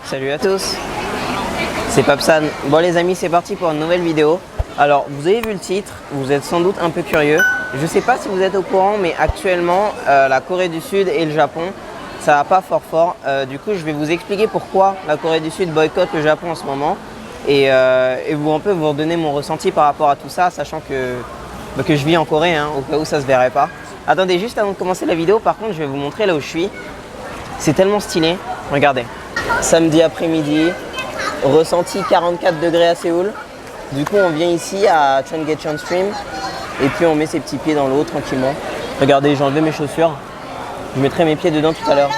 Salut à tous, c'est Papsan. Bon les amis, c'est parti pour une nouvelle vidéo. Alors vous avez vu le titre, vous êtes sans doute un peu curieux. Je ne sais pas si vous êtes au courant, mais actuellement la Corée du Sud et le Japon, ça va pas fort. Du coup je vais vous expliquer pourquoi la Corée du Sud boycotte le Japon en ce moment. Et vous un peu vous redonner mon ressenti par rapport à tout ça, sachant que je vis en Corée, hein, au cas où ça ne se verrait pas. Attendez, juste avant de commencer la vidéo, par contre je vais vous montrer là où je suis. C'est tellement stylé, regardez. Samedi après-midi, ressenti 44 degrés à Séoul. Du coup, on vient ici à Cheonggyecheon Stream et puis on met ses petits pieds dans l'eau tranquillement. Regardez, j'ai enlevé mes chaussures. Je mettrai mes pieds dedans tout à l'heure.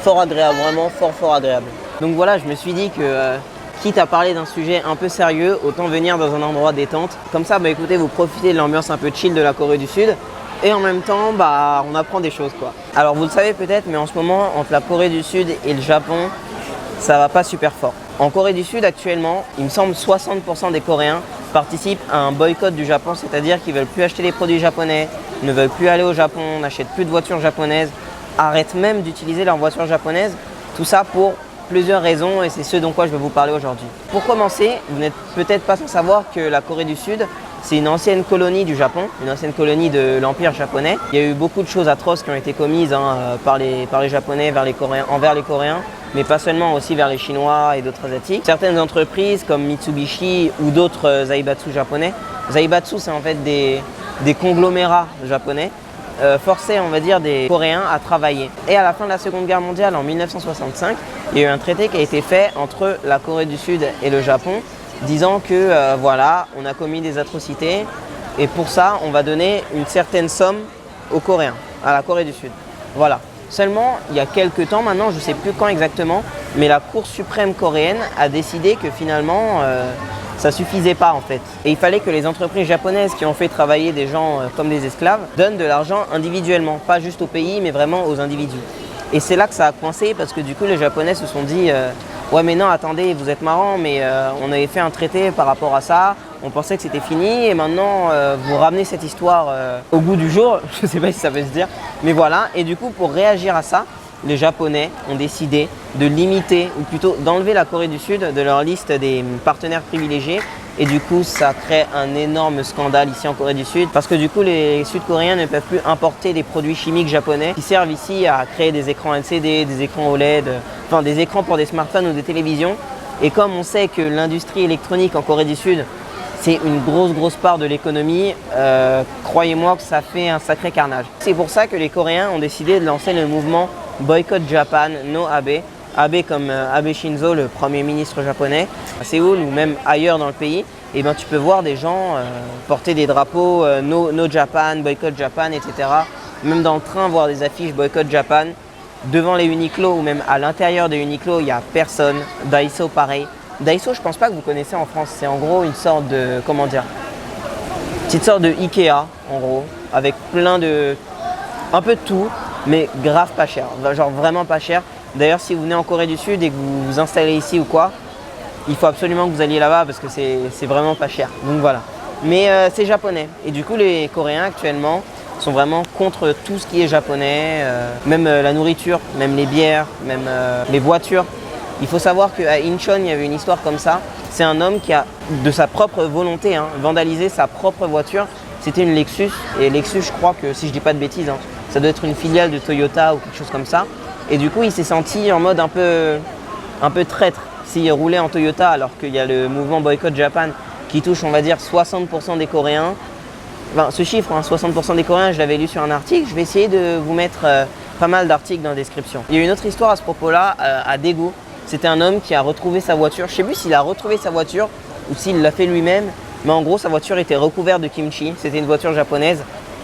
Fort agréable, vraiment fort agréable. Donc voilà, je me suis dit que quitte à parler d'un sujet un peu sérieux, autant venir dans un endroit détente. Comme ça, écoutez, vous profitez de l'ambiance un peu chill de la Corée du Sud. Et en même temps, on apprend des choses quoi. Alors vous le savez peut-être, mais en ce moment, entre la Corée du Sud et le Japon, ça va pas super fort. En Corée du Sud actuellement, il me semble 60% des Coréens participent à un boycott du Japon, c'est-à-dire qu'ils veulent plus acheter des produits japonais, ne veulent plus aller au Japon, n'achètent plus de voitures japonaises, arrêtent même d'utiliser leurs voitures japonaises. Tout ça pour plusieurs raisons et c'est ce dont quoi je vais vous parler aujourd'hui. Pour commencer, vous n'êtes peut-être pas sans savoir que la Corée du Sud, c'est une ancienne colonie du Japon, une ancienne colonie de l'Empire japonais. Il y a eu beaucoup de choses atroces qui ont été commises par les Japonais envers les Coréens, mais pas seulement, aussi vers les Chinois et d'autres Asiatiques. Certaines entreprises comme Mitsubishi ou d'autres Zaibatsu japonais, Zaibatsu c'est en fait des conglomérats japonais, forçaient on va dire des Coréens à travailler. Et à la fin de la Seconde Guerre mondiale en 1965, il y a eu un traité qui a été fait entre la Corée du Sud et le Japon, disant que voilà, on a commis des atrocités et pour ça on va donner une certaine somme aux Coréens, à la Corée du Sud. Voilà. Seulement, il y a quelques temps maintenant, je ne sais plus quand exactement, mais la Cour suprême coréenne a décidé que finalement ça suffisait pas en fait. Et il fallait que les entreprises japonaises qui ont fait travailler des gens comme des esclaves donnent de l'argent individuellement, pas juste au pays mais vraiment aux individus. Et c'est là que ça a coincé parce que du coup les Japonais se sont dit ouais mais non attendez, vous êtes marrants mais on avait fait un traité par rapport à ça, on pensait que c'était fini et maintenant vous ramenez cette histoire au goût du jour, je sais pas si ça veut se dire, mais voilà. Et du coup pour réagir à ça, les Japonais ont décidé de limiter ou plutôt d'enlever la Corée du Sud de leur liste des partenaires privilégiés. Et du coup, ça crée un énorme scandale ici en Corée du Sud parce que du coup, les Sud-Coréens ne peuvent plus importer des produits chimiques japonais qui servent ici à créer des écrans LCD, des écrans OLED, enfin des écrans pour des smartphones ou des télévisions. Et comme on sait que l'industrie électronique en Corée du Sud, c'est une grosse part de l'économie, croyez-moi que ça fait un sacré carnage. C'est pour ça que les Coréens ont décidé de lancer le mouvement Boycott Japan No Abe. Abe comme Abe Shinzo, le premier ministre japonais, à Séoul ou même ailleurs dans le pays, et tu peux voir des gens porter des drapeaux no Japan, Boycott Japan, etc. Même dans le train, voir des affiches Boycott Japan. Devant les Uniqlo ou même à l'intérieur des Uniqlo, il n'y a personne. Daiso pareil. Daiso, je pense pas que vous connaissez en France. C'est en gros une sorte de, petite sorte de Ikea en gros, avec un peu de tout, mais grave pas cher, genre vraiment pas cher. D'ailleurs, si vous venez en Corée du Sud et que vous vous installez ici ou quoi, il faut absolument que vous alliez là-bas parce que c'est vraiment pas cher. Donc voilà. Mais c'est japonais. Et du coup, les Coréens actuellement sont vraiment contre tout ce qui est japonais, même la nourriture, même les bières, même les voitures. Il faut savoir qu'à Incheon, il y avait une histoire comme ça. C'est un homme qui a, de sa propre volonté, vandalisé sa propre voiture. C'était une Lexus. Et Lexus, je crois que, si je dis pas de bêtises, ça doit être une filiale de Toyota ou quelque chose comme ça. Et du coup, il s'est senti en mode un peu traître s'il roulait en Toyota alors qu'il y a le mouvement Boycott Japan qui touche, on va dire, 60% des Coréens. Enfin, ce chiffre, 60% des Coréens, je l'avais lu sur un article. Je vais essayer de vous mettre pas mal d'articles dans la description. Il y a une autre histoire à ce propos-là, à Daegu. C'était un homme qui a retrouvé sa voiture. Je ne sais plus s'il a retrouvé sa voiture ou s'il l'a fait lui-même. Mais en gros, sa voiture était recouverte de kimchi. C'était une voiture japonaise.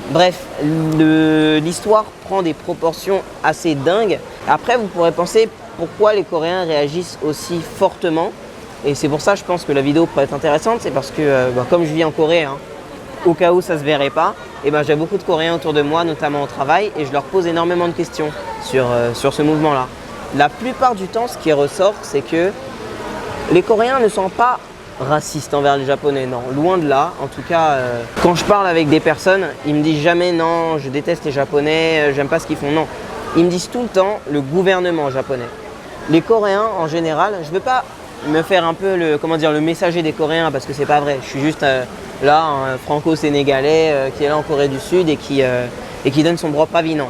Bref, l'histoire prend des proportions assez dingues. Après, vous pourrez penser pourquoi les Coréens réagissent aussi fortement. Et c'est pour ça, je pense que la vidéo pourrait être intéressante. C'est parce que, comme je vis en Corée, au cas où ça ne se verrait pas, j'ai beaucoup de Coréens autour de moi, notamment au travail, et je leur pose énormément de questions sur ce mouvement-là. La plupart du temps, ce qui ressort, c'est que les Coréens ne sont pas racistes envers les Japonais, non, loin de là. En tout cas, quand je parle avec des personnes, ils me disent jamais non, je déteste les Japonais, j'aime pas ce qu'ils font, non. Ils me disent tout le temps le gouvernement japonais. les Coréens en général, je ne veux pas me faire un peu le messager des Coréens parce que c'est pas vrai. Je suis juste là, un franco-sénégalais qui est là en Corée du Sud et qui donne son propre avis. Non.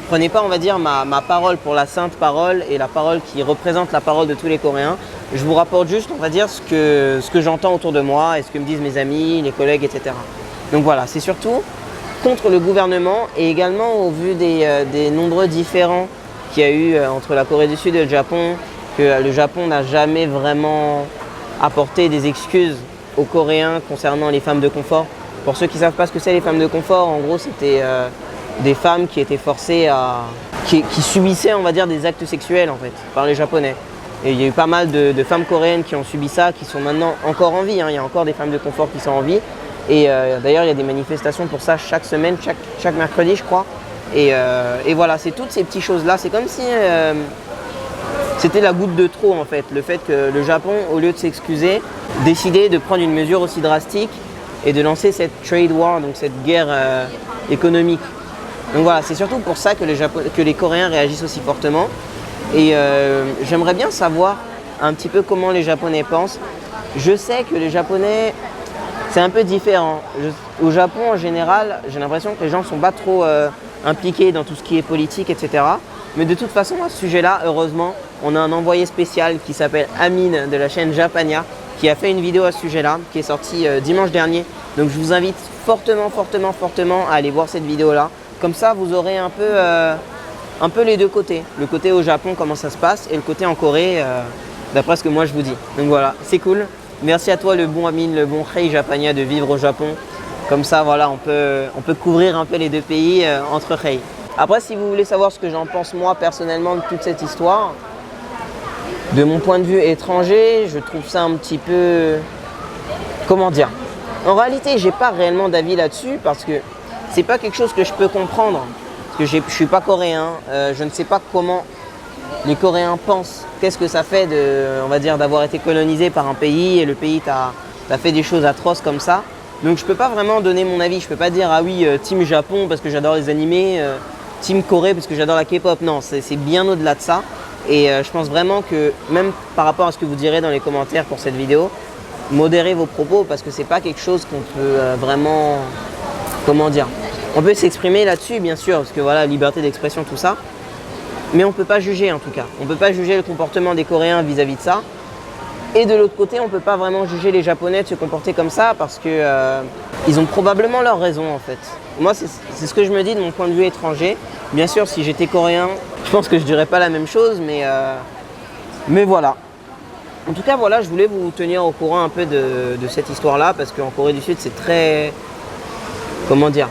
Prenez pas, on va dire, ma parole pour la sainte parole et la parole qui représente la parole de tous les Coréens. Je vous rapporte juste, on va dire, ce que j'entends autour de moi et ce que me disent mes amis, les collègues, etc. Donc voilà, c'est surtout contre le gouvernement et également au vu des nombreux différends qu'il y a eu entre la Corée du Sud et le Japon, que le Japon n'a jamais vraiment apporté des excuses aux Coréens concernant les femmes de confort. Pour ceux qui ne savent pas ce que c'est les femmes de confort, en gros c'était des femmes qui étaient forcées qui subissaient, on va dire, des actes sexuels en fait, par les Japonais. Et il y a eu pas mal de femmes coréennes qui ont subi ça, qui sont maintenant encore en vie, hein. Il y a encore des femmes de confort qui sont en vie. Et d'ailleurs, il y a des manifestations pour ça chaque semaine, chaque mercredi, je crois. Et voilà, c'est toutes ces petites choses-là. C'est comme si c'était la goutte de trop, en fait. Le fait que le Japon, au lieu de s'excuser, décidait de prendre une mesure aussi drastique et de lancer cette trade war, donc cette guerre économique. Donc voilà, c'est surtout pour ça que les Coréens réagissent aussi fortement. Et j'aimerais bien savoir un petit peu comment les Japonais pensent. Je sais que les Japonais, c'est un peu différent. Au Japon, en général, j'ai l'impression que les gens ne sont pas trop impliqués dans tout ce qui est politique, etc. Mais de toute façon, à ce sujet-là, heureusement, on a un envoyé spécial qui s'appelle Amine de la chaîne Japania, qui a fait une vidéo à ce sujet-là, qui est sortie dimanche dernier. Donc je vous invite fortement à aller voir cette vidéo-là. Comme ça, vous aurez un peu les deux côtés. Le côté au Japon, comment ça se passe, et le côté en Corée, d'après ce que moi je vous dis. Donc voilà, c'est cool. Merci à toi le bon Amine, le bon Rei Japania de vivre au Japon. Comme ça, voilà, on peut couvrir un peu les deux pays entre Rei. Après, si vous voulez savoir ce que j'en pense moi personnellement de toute cette histoire, de mon point de vue étranger, je trouve ça un petit peu... Comment dire? En réalité, j'ai pas réellement d'avis là-dessus parce que c'est pas quelque chose que je peux comprendre. Parce que je suis pas coréen, je ne sais pas comment les Coréens pensent. Qu'est-ce que ça fait on va dire, d'avoir été colonisé par un pays et le pays t'a fait des choses atroces comme ça. Donc je peux pas vraiment donner mon avis. Je peux pas dire ah oui, team Japon parce que j'adore les animés, team Corée parce que j'adore la K-pop. Non, c'est bien au-delà de ça. Et je pense vraiment que même par rapport à ce que vous direz dans les commentaires pour cette vidéo, modérez vos propos parce que c'est pas quelque chose qu'on peut vraiment, comment dire, on peut s'exprimer là-dessus bien sûr parce que voilà, liberté d'expression, tout ça, mais on peut pas juger en tout cas. On peut pas juger le comportement des Coréens vis-à-vis de ça. Et de l'autre côté, on peut pas vraiment juger les Japonais de se comporter comme ça parce que ils ont probablement leur raison en fait. Moi, c'est ce que je me dis de mon point de vue étranger. Bien sûr, si j'étais coréen, je pense que je dirais pas la même chose, mais voilà. En tout cas, voilà, je voulais vous tenir au courant un peu de cette histoire-là parce qu'en Corée du Sud, c'est très... Comment dire?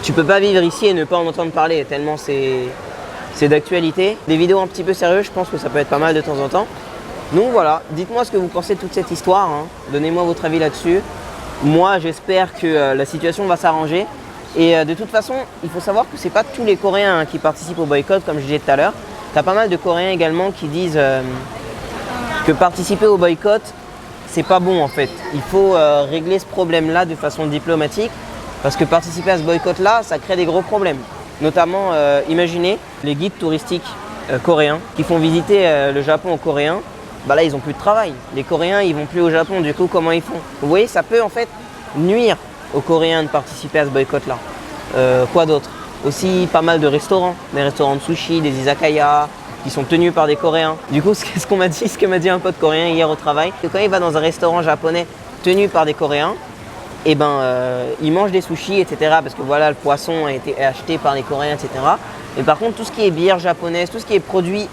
Tu peux pas vivre ici et ne pas en entendre parler tellement c'est d'actualité. Des vidéos un petit peu sérieuses, je pense que ça peut être pas mal de temps en temps. Donc voilà, dites-moi ce que vous pensez de toute cette histoire, hein. Donnez-moi votre avis là-dessus. Moi, j'espère que la situation va s'arranger. Et de toute façon, il faut savoir que ce n'est pas tous les Coréens qui participent au boycott, comme je disais tout à l'heure. Tu as pas mal de Coréens également qui disent que participer au boycott, c'est pas bon en fait. Il faut régler ce problème-là de façon diplomatique, parce que participer à ce boycott-là, ça crée des gros problèmes. Notamment, imaginez les guides touristiques coréens qui font visiter le Japon aux Coréens. Bah là, ils n'ont plus de travail. Les Coréens, ils vont plus au Japon. Du coup, comment ils font? Vous voyez, ça peut en fait nuire aux Coréens de participer à ce boycott-là. Quoi d'autre? Aussi pas mal de restaurants, des restaurants de sushi, des izakaya, qui sont tenus par des Coréens. Du coup, ce que m'a dit un pote coréen hier au travail, c'est que quand il va dans un restaurant japonais tenu par des Coréens, et il mange des sushis, etc. Parce que voilà, le poisson a été acheté par les Coréens, etc. Et par contre, tout ce qui est bière japonaise, tout ce qui est produit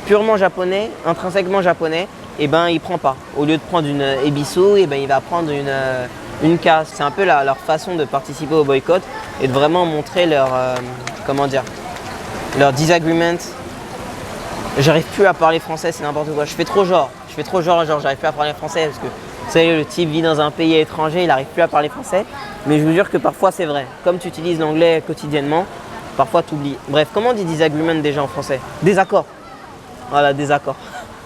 purement japonais, intrinsèquement japonais, il prend pas. Au lieu de prendre une ebisu, il va prendre une casse. C'est un peu leur façon de participer au boycott et de vraiment montrer leur disagreement. J'arrive plus à parler français, c'est n'importe quoi. Je fais trop genre, j'arrive plus à parler français parce que vous savez, le type vit dans un pays étranger, il n'arrive plus à parler français. Mais je vous jure que parfois c'est vrai. Comme tu utilises l'anglais quotidiennement, parfois tu oublies. Bref, comment on dit disagreement déjà en français? Désaccord. Voilà, désaccord.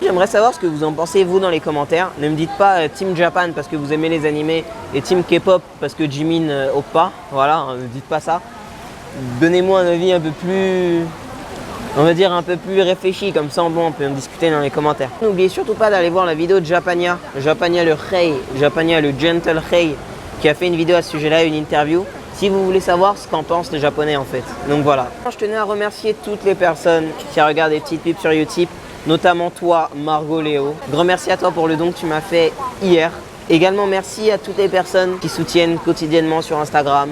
J'aimerais savoir ce que vous en pensez vous dans les commentaires. Ne me dites pas Team Japan parce que vous aimez les animés et Team K-pop parce que Jimin oppa. Voilà, ne dites pas ça. Donnez-moi un avis un peu plus on va dire un peu plus réfléchi, comme ça bon, on peut en discuter dans les commentaires. N'oubliez surtout pas d'aller voir la vidéo de Japania le Rei, Japania le Gentle Rei, qui a fait une vidéo à ce sujet-là, une interview, si vous voulez savoir ce qu'en pensent les Japonais en fait. Donc voilà. Je tenais à remercier toutes les personnes qui regardent des petites pubs sur YouTube, notamment toi, Margot Léo. Grand merci à toi pour le don que tu m'as fait hier. Également merci à toutes les personnes qui soutiennent quotidiennement sur Instagram.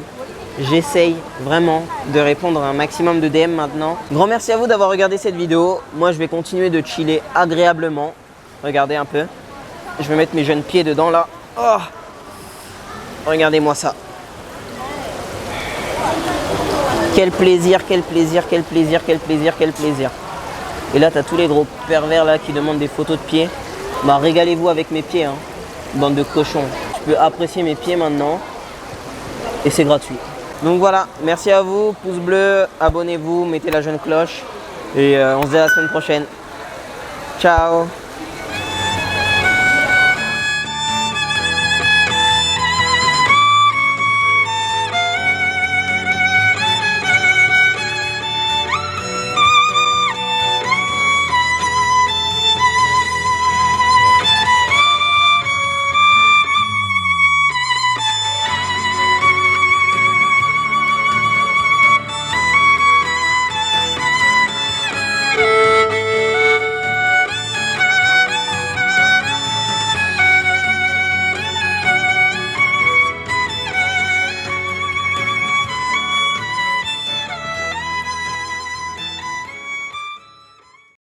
J'essaye vraiment de répondre à un maximum de DM maintenant. Grand merci à vous d'avoir regardé cette vidéo. Moi, je vais continuer de chiller agréablement. Regardez un peu. Je vais mettre mes jeunes pieds dedans là. Oh, regardez-moi ça. Quel plaisir, quel plaisir, quel plaisir, quel plaisir, quel plaisir. Et là, tu as tous les gros pervers là qui demandent des photos de pieds. Bah, régalez-vous avec mes pieds, hein. Bande de cochons. Je peux apprécier mes pieds maintenant. Et c'est gratuit. Donc voilà, merci à vous, pouce bleu, abonnez-vous, mettez la jeune cloche et on se dit à la semaine prochaine. Ciao.